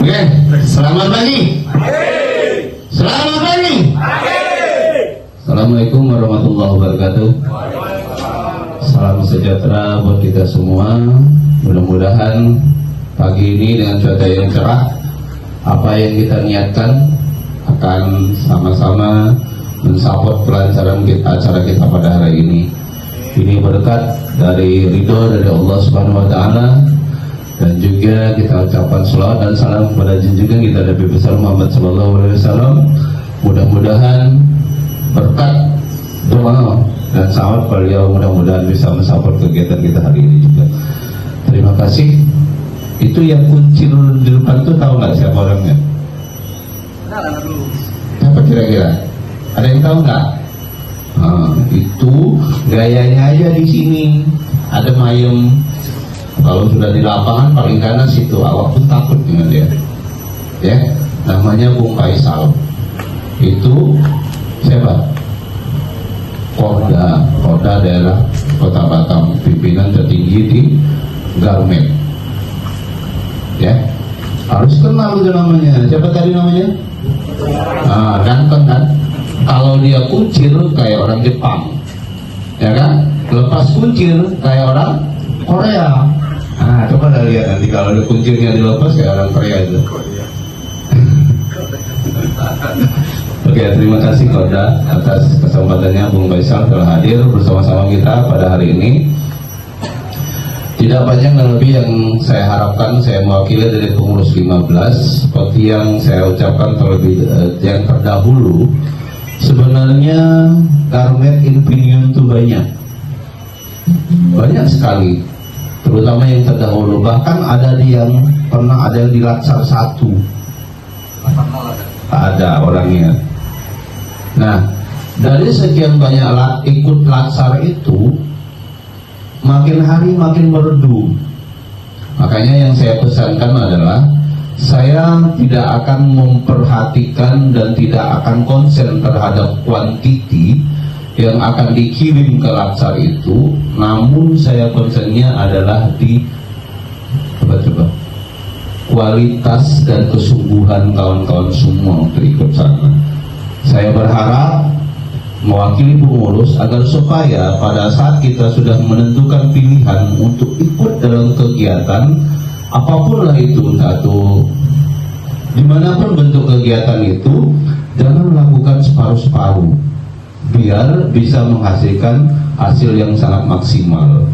Oke, selamat pagi. Selamat pagi. Assalamualaikum warahmatullahi wabarakatuh. Salam sejahtera buat kita semua. Mudah-mudahan pagi ini dengan cuaca yang cerah, apa yang kita niatkan akan sama-sama mensupport kelancaran acara kita pada hari ini. Ini berkat dari ridho dari Allah Subhanahu wa Ta'ala, dan juga kita ucapkan salawat dan salam kepada junjungan kita Nabi besar Muhammad Sallallahu Alaihi Wasallam. Mudah-mudahan berkat doa dan salawat beliau mudah-mudahan bisa mensupport kegiatan kita hari ini juga. Terima kasih. Itu yang kuncir di depan itu tahu nggak siapa orangnya? Siapa kira-kira? Ada yang tahu nggak? Itu gayanya aja di sini ada mayem. Kalau sudah di lapangan paling kanan situ, awak pun takut dengan dia. Ya, namanya Bung Faisal. Itu siapa? Korda daerah Kota Batam, pimpinan tertinggi di Garmen. Ya, harus kenal itu namanya. Siapa tadi namanya? Ganteng kan? Kalau dia kuncir kayak orang Jepang, ya kan? Lepas kuncir kayak orang Korea. Coba lihat nanti kalau ada kuncirnya dilepas kayak orang Korea itu. Oke, terima kasih Korda atas kesempatannya Bung Faisal telah hadir bersama-sama kita pada hari ini. Tidak banyak dan lebih yang saya harapkan, saya mewakili dari pengurus 15 seperti yang saya ucapkan terlebih yang terdahulu. Sebenarnya Garmet Infineon itu banyak sekali, terutama yang terdahulu. Bahkan ada yang pernah ada di Latsar 1 ada orangnya. Nah, dari sekian banyak ikut Latsar itu, makin hari makin merdu. Makanya yang saya pesankan adalah saya tidak akan memperhatikan dan tidak akan konsen terhadap kuantiti yang akan dikirim ke Latsar itu, namun saya konsennya adalah di kualitas dan kesungguhan kawan-kawan semua untuk ikut sana. Saya berharap mewakili pengurus agar supaya pada saat kita sudah menentukan pilihan untuk ikut dalam kegiatan apapun lah itu, dimanapun bentuk kegiatan itu, jangan melakukan separuh-separuh, biar bisa menghasilkan hasil yang sangat maksimal,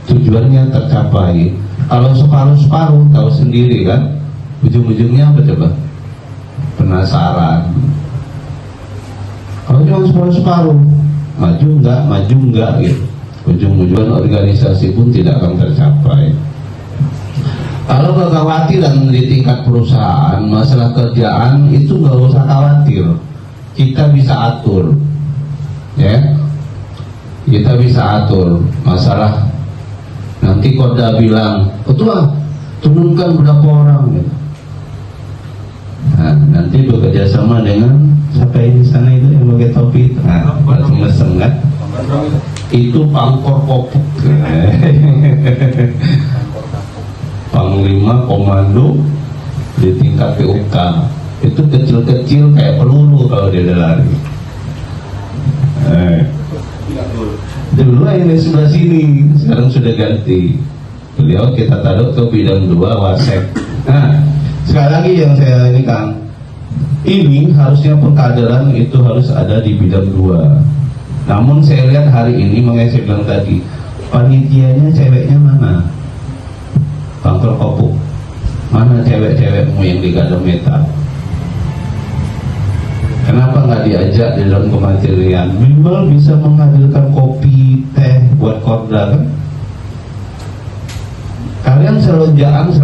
tujuannya tercapai. Kalau separuh-separuh tahu sendiri kan, ujung-ujungnya apa coba? Penasaran. Kalau cuma separuh-separuh, maju enggak gitu, ujung-ujungnya organisasi pun tidak akan tercapai. Kalau kekhawatiran di tingkat perusahaan masalah kerjaan itu nggak usah khawatir, kita bisa atur, ya, kita bisa atur. Masalah nanti Korda bilang, ketua turunkan berapa orang, gitu. Nah, nanti bekerja sama dengan siapa ini sana itu yang pakai topi, batu mesem kan? Itu Pangkor Kopuk. Panglima komando di tingkat PUK itu kecil-kecil kayak peluru kalau dia udah lari. Dulu yang di sebelah sini, sekarang sudah ganti. Beliau kita taruh ke bidang 2 Wasek. Nah, sekali lagi yang saya ini Kang, ini harusnya pengkaderan itu harus ada di bidang 2. Namun saya lihat hari ini, makanya saya bilang tadi, panitianya ceweknya mana? Pangkor Kopuk, mana cewek-cewekmu yang di Gadometal? Kenapa nggak diajak di dalam kematerian? Minimal bisa menghadirkan kopi, teh buat Korda kan? Kalian selonjaan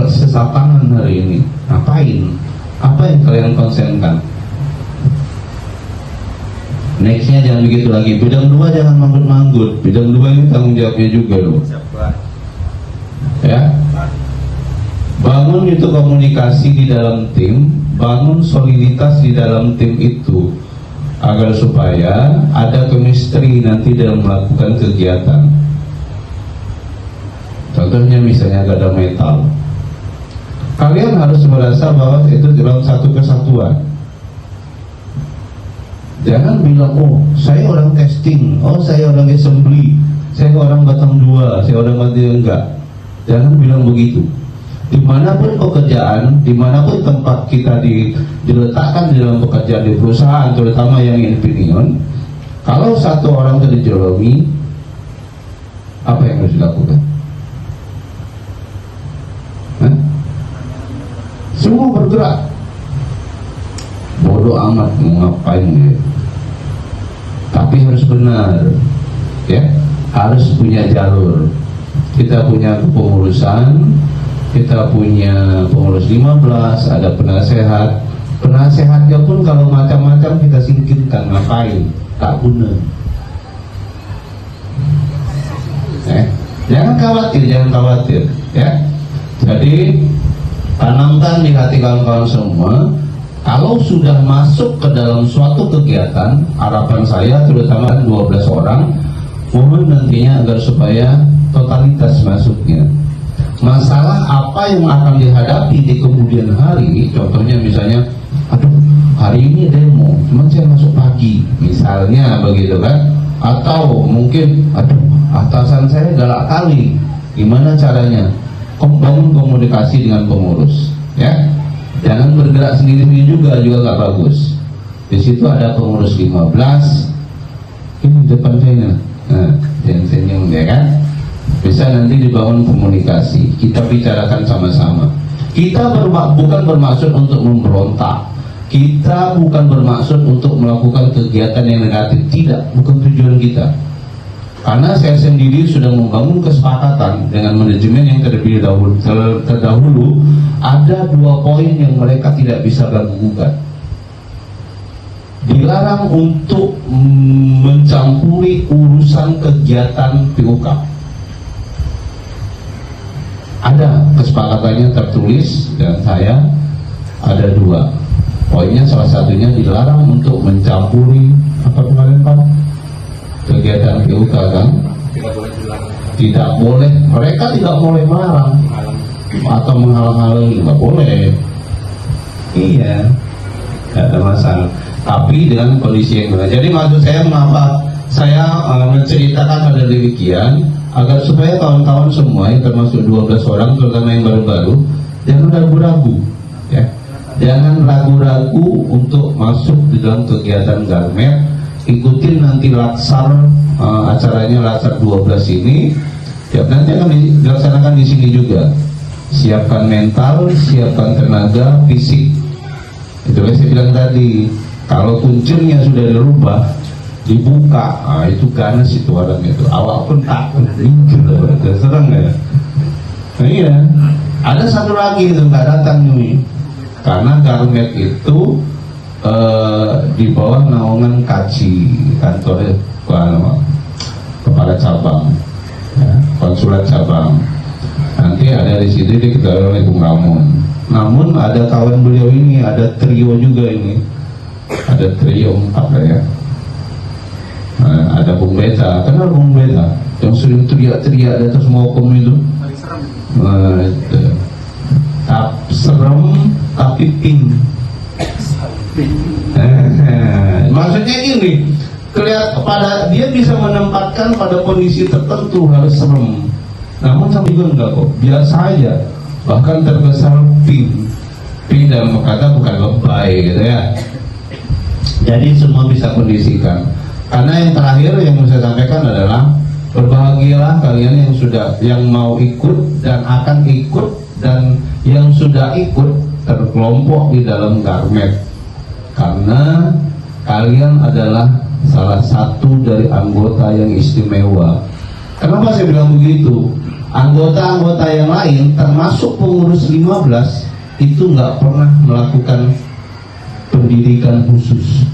sesapangan hari ini, ngapain? Apa yang kalian konsenkan? Nextnya jangan begitu lagi. Bidang 2 jangan manggut-manggut. Bidang 2 ini tanggung jawabnya juga loh. Ya, bangun itu komunikasi di dalam tim, bangun soliditas di dalam tim itu agar supaya ada chemistry nanti dalam melakukan kegiatan. Contohnya misalnya Gadometal, Kalian harus merasa bahwa itu dalam satu kesatuan. Jangan bilang, oh saya orang testing, oh saya orang assembly, saya orang batang 2, saya orang batang enggak. Jangan bilang begitu. Dimanapun pekerjaan, dimanapun tempat kita diletakkan di dalam pekerjaan di perusahaan, terutama yang Infineon, kalau satu orang terjolimi, apa yang harus dilakukan? Semua bergerak. Bodoh amat mau ngapain dia. Tapi harus benar, ya, harus punya jalur. Kita punya kepengurusan, kita punya pengurus 15, ada penasehat. Penasehatnya pun kalau macam-macam kita singkirkan, ngapain? Tak guna. Jangan khawatir, ya. Jadi tanamkan di hati kawan-kawan semua. Kalau sudah masuk ke dalam suatu kegiatan, harapan saya terutama 12 orang, mohon nantinya agar supaya totalitas masuknya. Masalah apa yang akan dihadapi di kemudian hari, contohnya misalnya, aduh hari ini demo, cuman saya masuk pagi, misalnya begitu kan, atau mungkin, aduh atasan saya galak kali, gimana caranya? Bangun komunikasi dengan pengurus, ya. Jangan bergerak sendiri-sendiri juga nggak bagus. Di situ ada pengurus 15, ini depan saya, nah, jangan senyum ya kan. Bisa nanti dibangun komunikasi, kita bicarakan sama-sama. Kita bukan bermaksud untuk memberontak, kita bukan bermaksud untuk melakukan kegiatan yang negatif, tidak, bukan tujuan kita. Karena saya sendiri sudah membangun kesepakatan dengan manajemen yang terdahulu, ada 2 poin yang mereka tidak bisa ganggu-gugat. Dilarang untuk mencampuri urusan kegiatan PUK. Ada kesepakatannya tertulis dan saya ada 2 poinnya. Salah satunya dilarang untuk mencampuri apa kemarin Pak? Kegiatan PUK kan? Tidak boleh, mereka tidak boleh melarang atau menghalang-halangi, nggak boleh. Iya, tidak ada masalah. Tapi dengan kondisi yang benar. Jadi maksud saya mengapa saya menceritakan pada demikian, agar supaya kawan-kawan semua yang termasuk 12 orang, terutama yang baru-baru, jangan ragu-ragu, ya. Jangan ragu-ragu untuk masuk di dalam kegiatan Garmet. Ikutin nanti laksar, acaranya laksar 12 ini, ya, nanti akan dilaksanakan di sini juga. Siapkan mental, siapkan tenaga, fisik. Itu yang saya bilang tadi. Kalau kuncirnya sudah dirubah, dibuka, itu ganas itu orang itu. Awak pun takut, minggir, serang ya. Nah, iya. Ada satu lagi itu nggak datang nih, karena Garmet itu di bawah naungan kaji kantornya kepala cabang, ya, konsulat cabang. Nanti ada di sini diketahui oleh Bung Ramon. Namun ada kawan beliau ini, ada trio juga ini, ada trio 4 ya. Nah, ada Bung Beta, kenal Bung Beta yang sering teriak-teriak di atas mokom itu. Serem tapi pin. Maksudnya gini, pada dia bisa menempatkan pada kondisi tertentu harus serem, namun sama juga enggak kok, biasa aja, bahkan terkesan pin dalam kata bukan lebay gitu ya. Jadi semua bisa kondisikan. Karena yang terakhir yang saya sampaikan adalah berbahagialah kalian yang mau ikut dan akan ikut, dan yang sudah ikut terkelompok di dalam Garmet. Karena kalian adalah salah satu dari anggota yang istimewa. Kenapa saya bilang begitu? Anggota-anggota yang lain, termasuk pengurus 15, itu nggak pernah melakukan pendidikan khusus,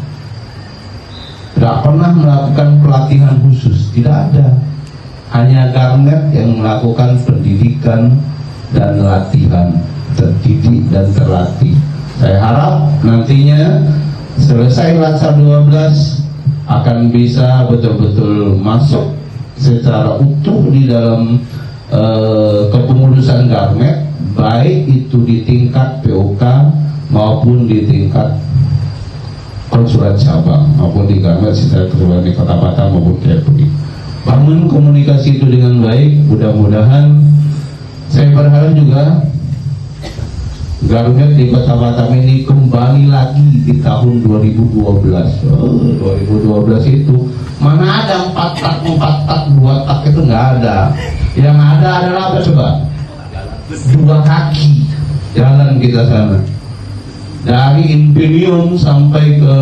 nggak pernah melakukan pelatihan khusus, tidak ada. Hanya Garmet yang melakukan pendidikan dan latihan, terdidik dan terlatih. Saya harap nantinya selesai laksar 12 akan bisa betul-betul masuk secara utuh di dalam kepengurusan Garmet, baik itu di tingkat POK maupun di tingkat konsulat cabang maupun di Gamet secara keseluruhan di Kota Batam maupun KPI. Bangun komunikasi itu dengan baik. Mudah-mudahan saya berharap juga Garuda di Kota Batam ini kembali lagi di tahun 2012. 2012 itu mana ada 4 tak, 2 tak itu nggak ada. Yang ada adalah apa coba? 2 kaki jalan kita sana. Dari Imperium sampai ke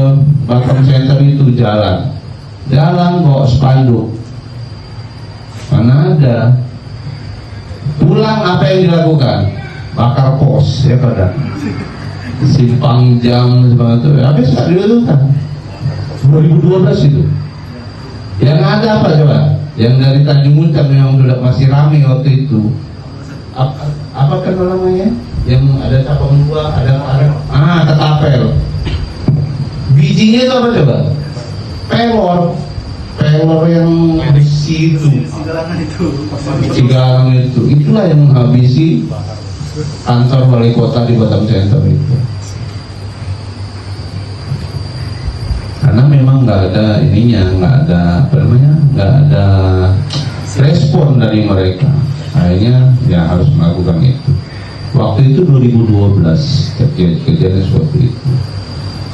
Batam Center itu jalan bawa spanduk. Mana ada. Pulang apa yang dilakukan? Bakar pos ya pada simpang jam seperti itu. Habis tak dilakukan 2012 itu. Yang ada apa coba? Yang dari Tanjung Muncang yang sudah masih ramai waktu itu. Apa kan namanya? Yang ada cabang 2, ada ketapel. Bijinya itu apa coba? Pelor yang besi itu. Cigalang itu. Itulah yang menghabisi kantor wali kota di Batam Center itu. Karena memang nggak ada ininya, nggak ada respon dari mereka. Akhirnya ya harus melakukan itu. Waktu itu 2012 kejadian seperti itu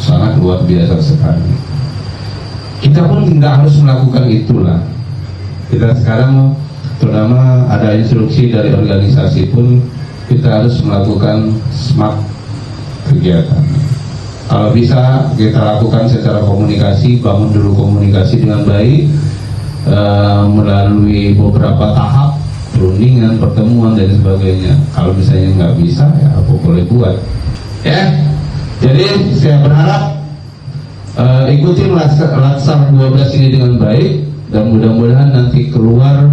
sangat luar biasa sekali. Kita pun tidak harus melakukan itulah. Kita sekarang terutama ada instruksi dari organisasi pun kita harus melakukan smart kegiatan. Kalau bisa kita lakukan secara komunikasi, bangun dulu komunikasi dengan baik melalui beberapa tahap perundingan, pertemuan dan sebagainya. Kalau misalnya nggak bisa, ya apa boleh buat. Ya, jadi saya berharap ikuti laksana 12 ini dengan baik dan mudah-mudahan nanti keluar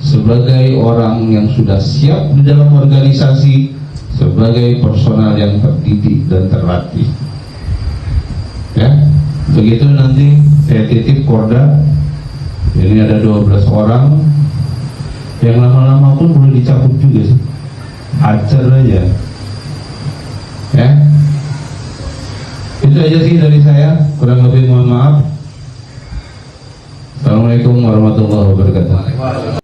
sebagai orang yang sudah siap di dalam organisasi, sebagai personal yang terdidik dan terlatih. Ya, begitu nanti saya titip Korda. Ini ada 12 orang. Yang lama-lama pun boleh dicabut juga sih, hajar aja ya. Itu aja sih dari saya, kurang lebih mohon maaf. Assalamualaikum warahmatullahi wabarakatuh.